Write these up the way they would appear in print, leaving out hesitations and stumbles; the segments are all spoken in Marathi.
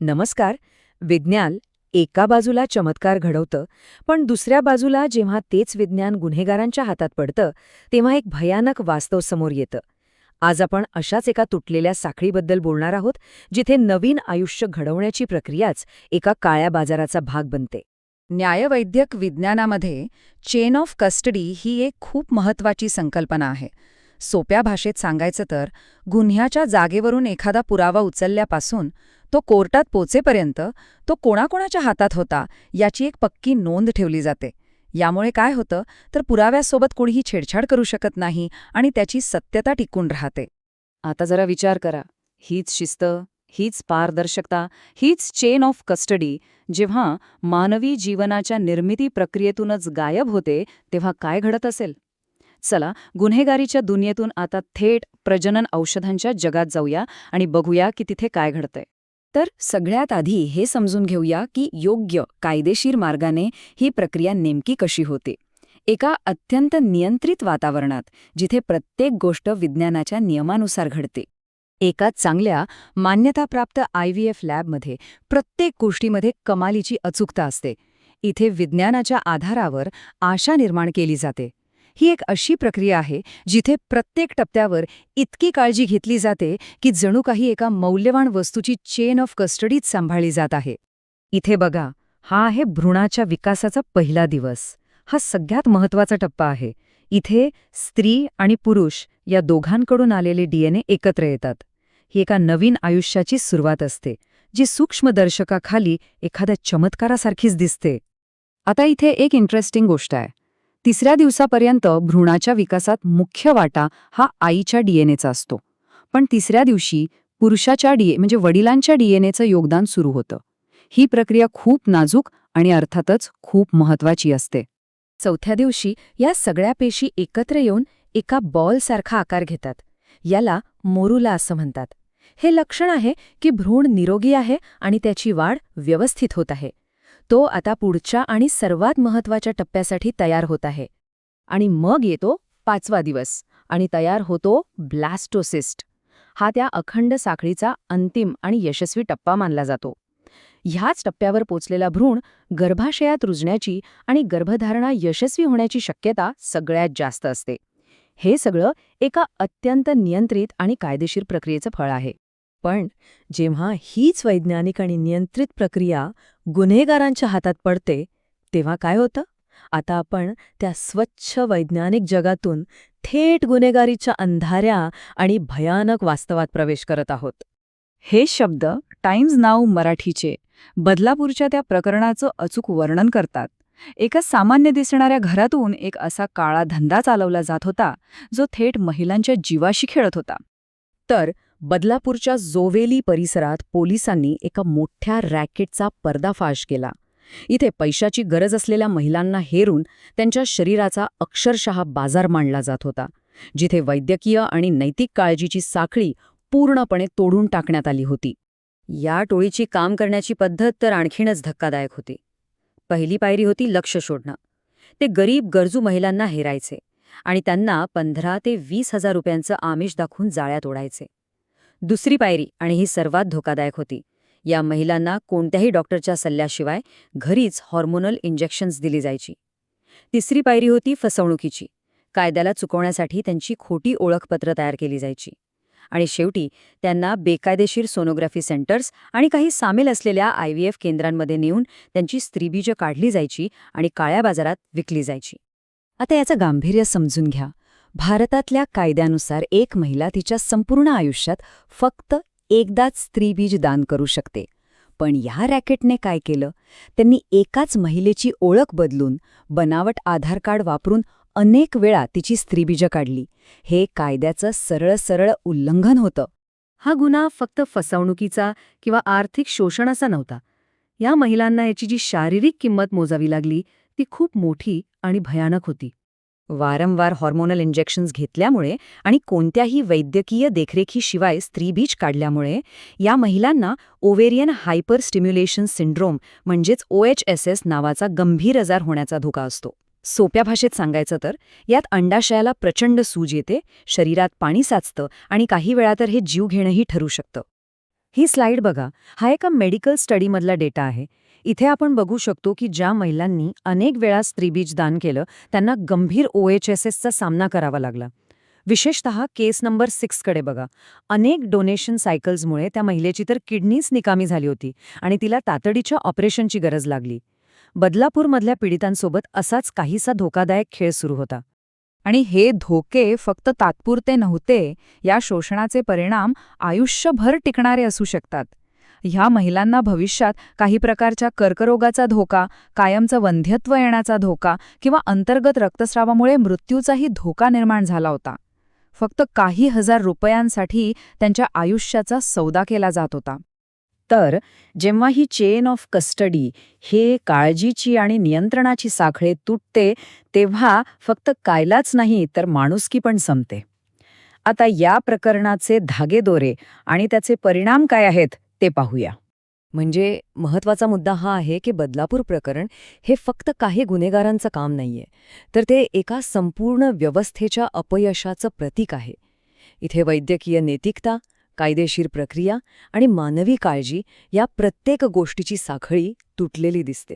नमस्कार. विज्ञान एका बाजूला चमत्कार घडवतं, पण दुसऱ्या बाजूला जेव्हा तेच विज्ञान गुन्हेगारांच्या हातात पडतं, तेव्हा एक भयानक वास्तव समोर येतं. आज आपण अशाच एका तुटलेल्या साखळीबद्दल बोलणार आहोत, जिथे नवीन आयुष्य घडवण्याची प्रक्रियाच एका काळ्या बाजाराचा भाग बनते. न्यायवैद्यक विज्ञानामध्ये चेन ऑफ कस्टडी ही एक खूप महत्त्वाची संकल्पना आहे. सोप्या भाषेत सांगायचं तर गुन्ह्याच्या जागेवरून एखादा पुरावा उचलल्यापासून तो कोर्टात पोचेपर्यंत तो कोणाकोणाच्या हातात होता याची एक पक्की नोंद ठेवली जाते. यामुळे काय होतं तर पुराव्यासोबत कोणीही छेडछाड करू शकत नाही आणि त्याची सत्यता टिकून राहते. आता जरा विचार करा, हीच शिस्त, हीच पारदर्शकता, हीच चेन ऑफ कस्टडी जेव्हा मानवी जीवनाच्या निर्मिती प्रक्रियेतूनच गायब होते, तेव्हा काय घडत असेल? चला, गुन्हेगारीच्या दुनियेतून आता थेट प्रजनन औषधांच्या जगात जाऊया आणि बघूया की तिथे काय घडतंय. तर सगळ्यात आधी हे समजून घेऊया की योग्य, कायदेशीर मार्गाने ही प्रक्रिया नेमकी कशी होते. एका अत्यंत नियंत्रित वातावरणात, जिथे प्रत्येक गोष्ट विज्ञानाच्या नियमानुसार घडते. एका चांगल्या, मान्यताप्राप्त IVF लॅबमध्ये प्रत्येक गोष्टीमध्ये कमालीची अचूकता असते. इथे विज्ञानाच्या आधारावर आशा निर्माण केली जाते. ही एक अशी प्रक्रिया आहे जिथे प्रत्येक टप्प्यावर इतकी काळजी घेतली जाते की जणू काही एका मौल्यवान वस्तूची चेन ऑफ कस्टडीच सांभाळली जात आहे. इथे बघा, हा आहे भ्रूणाच्या विकासाचा पहिला दिवस. हा सगळ्यात महत्त्वाचा टप्पा आहे. इथे स्त्री आणि पुरुष या दोघांकडून आलेले DNA एकत्र येतात. ही एका नवीन आयुष्याची सुरुवात असते, जी सूक्ष्मदर्शकाखाली एखाद्या चमत्कारासारखीच दिसते. आता इथे एक इंटरेस्टिंग गोष्ट आहे. 3ऱ्या दिवसापर्यंत भ्रूणाच्या विकासात मुख्य वाटा हा आईच्या DNAचा असतो. पण 3ऱ्या दिवशी पुरुषाच्या म्हणजे वडिलांच्या DNAचं योगदान सुरू होतं. ही प्रक्रिया खूप नाजूक आणि अर्थातच खूप महत्त्वाची असते. 4थ्या दिवशी या सगळ्या पेशी एकत्र येऊन एका बॉलसारखा आकार घेतात. याला मोरुला असं म्हणतात. हे लक्षण आहे की भ्रूण निरोगी आहे आणि त्याची वाढ व्यवस्थित होत आहे. तो आता पुढच्या आणि सर्वात महत्त्वाच्या टप्प्यासाठी तयार होत आहे. आणि मग येतो 5वा दिवस आणि तयार होतो ब्लास्टोसिस्ट. हा त्या अखंड साखळीचा अंतिम आणि यशस्वी टप्पा मानला जातो. ह्याच टप्प्यावर पोचलेला भ्रूण गर्भाशयात रुजण्याची आणि गर्भधारणा यशस्वी होण्याची शक्यता सगळ्यात जास्त असते. हे सगळं एका अत्यंत नियंत्रित आणि कायदेशीर प्रक्रियेचं फळ आहे. पण जेव्हा हीच वैज्ञानिक आणि नियंत्रित प्रक्रिया गुन्हेगारांच्या हातात पडते, तेव्हा काय होतं? आता आपण त्या स्वच्छ वैज्ञानिक जगातून थेट गुन्हेगारीच्या अंधाऱ्या आणि भयानक वास्तवात प्रवेश करत आहोत. हे शब्द टाइम्स नाऊ मराठीचे बदलापूरच्या त्या प्रकरणाचं अचूक वर्णन करतात. एका सामान्य दिसणाऱ्या घरातून एक असा काळा धंदा चालवला जात होता, जो थेट महिलांच्या जीवाशी खेळत होता. तर बदलापूरच्या जोवेली परिसरात पोलिसांनी एका मोठ्या रॅकेटचा पर्दाफाश केला. इथे पैशाची गरज असलेल्या महिलांना हेरून त्यांच्या शरीराचा अक्षरशः बाजार मांडला जात होता, जिथे वैद्यकीय आणि नैतिक काळजीची साखळी पूर्णपणे तोडून टाकण्यात आली होती. या टोळीची काम करण्याची पद्धत तर आणखीनच धक्कादायक होती. पहिली पायरी होती लक्ष शोधणं. ते गरीब गरजू महिलांना हेरायचे आणि त्यांना 15,000 ते 20,000 रुपयांचं आमिष दाखवून जाळ्यात ओढायचे. दुसरी पायरी, आणि ही सर्वात धोकादायक होती, या महिलांना कोणत्याही डॉक्टरच्या सल्ल्याशिवाय घरीच हॉर्मोनल इंजेक्शन्स दिली जायची. तिसरी पायरी होती फसवणुकीची. कायद्याला चुकवण्यासाठी त्यांची खोटी ओळखपत्र तयार केली जायची. आणि शेवटी त्यांना बेकायदेशीर सोनोग्राफी सेंटर्स आणि काही सामील असलेल्या IVF केंद्रांमध्ये नेऊन त्यांची स्त्रीबीजं काढली जायची आणि काळ्या बाजारात विकली जायची. आता याचं गांभीर्य समजून घ्या. भारतातल्या कायद्यानुसार एक महिला तिच्या संपूर्ण आयुष्यात फक्त एकदाच स्त्रीबीज दान करू शकते. पण या रॅकेटने काय केलं? त्यांनी एकाच महिलेची ओळख बदलून बनावट आधार कार्ड वापरून अनेक वेळा तिची स्त्रीबीजं काढली. हे कायद्याचं सरळ उल्लंघन होतं. हा गुन्हा फक्त फसवणुकीचा किंवा आर्थिक शोषणाचा नव्हता. या महिलांना याची जी शारीरिक किंमत मोजावी लागली ती खूप मोठी आणि भयानक होती. वारंवार हॉर्मोनल इंजेक्शन्स घेतल्यामुळे आणि कोणत्याही वैद्यकीय देखरेखीशिवाय स्त्रीबीज काढल्यामुळे या महिलांना ओव्हेरियन हायपर स्टिम्युलेशन सिंड्रोम म्हणजेच OHSS नावाचा गंभीर आजार होण्याचा धोका असतो. सोप्या भाषेत सांगायचं तर यात अंडाशयाला प्रचंड सूज येते, शरीरात पाणी साचतं आणि काही वेळा तर हे जीव घेणंही ठरू शकतं. ही स्लाइड बघा, हा एका मेडिकल स्टडीमधला डेटा आहे. इथे आपण बघू शकतो की ज्या महिलांनी अनेक वेळा स्त्रीबीज दान केलं त्यांना गंभीर OHSSचा सामना करावा लागला. विशेषतः केस नंबर 6 कडे बघा. अनेक डोनेशन सायकल्समुळे त्या महिलेची तर किडनीच निकामी झाली होती आणि तिला तातडीच्या ऑपरेशनची गरज लागली. बदलापूरमधल्या पीडितांसोबत असाच काहीसा धोकादायक खेळ सुरू होता. आणि हे धोके फक्त तात्पुरते नव्हते, या शोषणाचे परिणाम आयुष्यभर टिकणारे असू शकतात. ह्या महिलांना भविष्यात काही प्रकारच्या कर्करोगाचा धोका, कायमचं वंध्यत्व येण्याचा धोका किंवा अंतर्गत रक्तस्रावामुळे मृत्यूचाही धोका निर्माण झाला होता. फक्त काही हजार रुपयांसाठी त्यांच्या आयुष्याचा सौदा केला जात होता. तर जेव्हा ही चेन ऑफ कस्टडी, हे काळजीची आणि नियंत्रणाची साखळे तुटते, तेव्हा फक्त कायलाच नाही तर माणुसकी पण संपते. आता या प्रकरणाचे धागेदोरे आणि त्याचे परिणाम काय आहेत ते पाहूया. म्हणजे महत्वाचा मुद्दा हा आहे की बदलापूर प्रकरण हे फक्त काही गुन्हेगारांचं काम नाहीये, तर ते एका संपूर्ण व्यवस्थेच्या अपयशाचं प्रतीक आहे. इथे वैद्यकीय नैतिकता, कायदेशीर प्रक्रिया आणि मानवी काळजी या प्रत्येक गोष्टीची साखळी तुटलेली दिसते.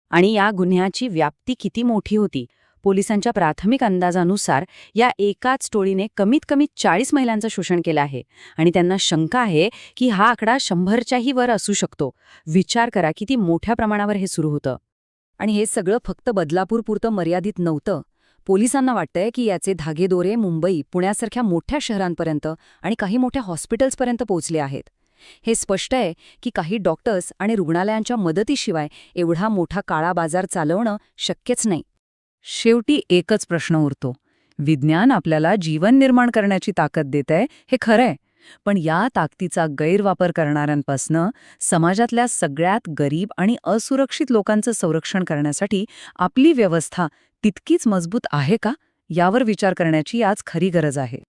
आणि या गुन्ह्याची व्याप्ती किती मोठी होती. पोलिसांच्या प्राथमिक अंदाजानुसार या एकाच टोळीने कमीत कमी 40 महिलांचं शोषण केलं आहे आणि त्यांना शंका आहे की हा आकडा 100च्याही वर असू शकतो. विचार करा किती मोठ्या प्रमाणावर हे सुरू होतं. आणि हे सगळं फक्त बदलापूरपुरतं मर्यादित नव्हतं. पोलिसांना वाटतंय की याचे धागेदोरे मुंबई, पुण्यासारख्या मोठ्या शहरांपर्यंत आणि काही मोठ्या हॉस्पिटल्सपर्यंत पोहोचले आहेत. हे स्पष्ट आहे की काही डॉक्टर्स आणि रुग्णालयांच्या मदतीशिवाय एवढा मोठा काळा बाजार चालवणं शक्यच नाही. शेवटी एकच प्रश्न उरतो. विज्ञान आपल्याला जीवन निर्माण करण्याची ताकद देतंय, हे खरंय. पण या ताकदीचा गैरवापर करणाऱ्यांपासनं समाजातल्या सगळ्यात गरीब आणि असुरक्षित लोकांचं संरक्षण करण्यासाठी आपली व्यवस्था तितकीच मजबूत आहे का, यावर विचार करण्याची आज खरी गरज आहे.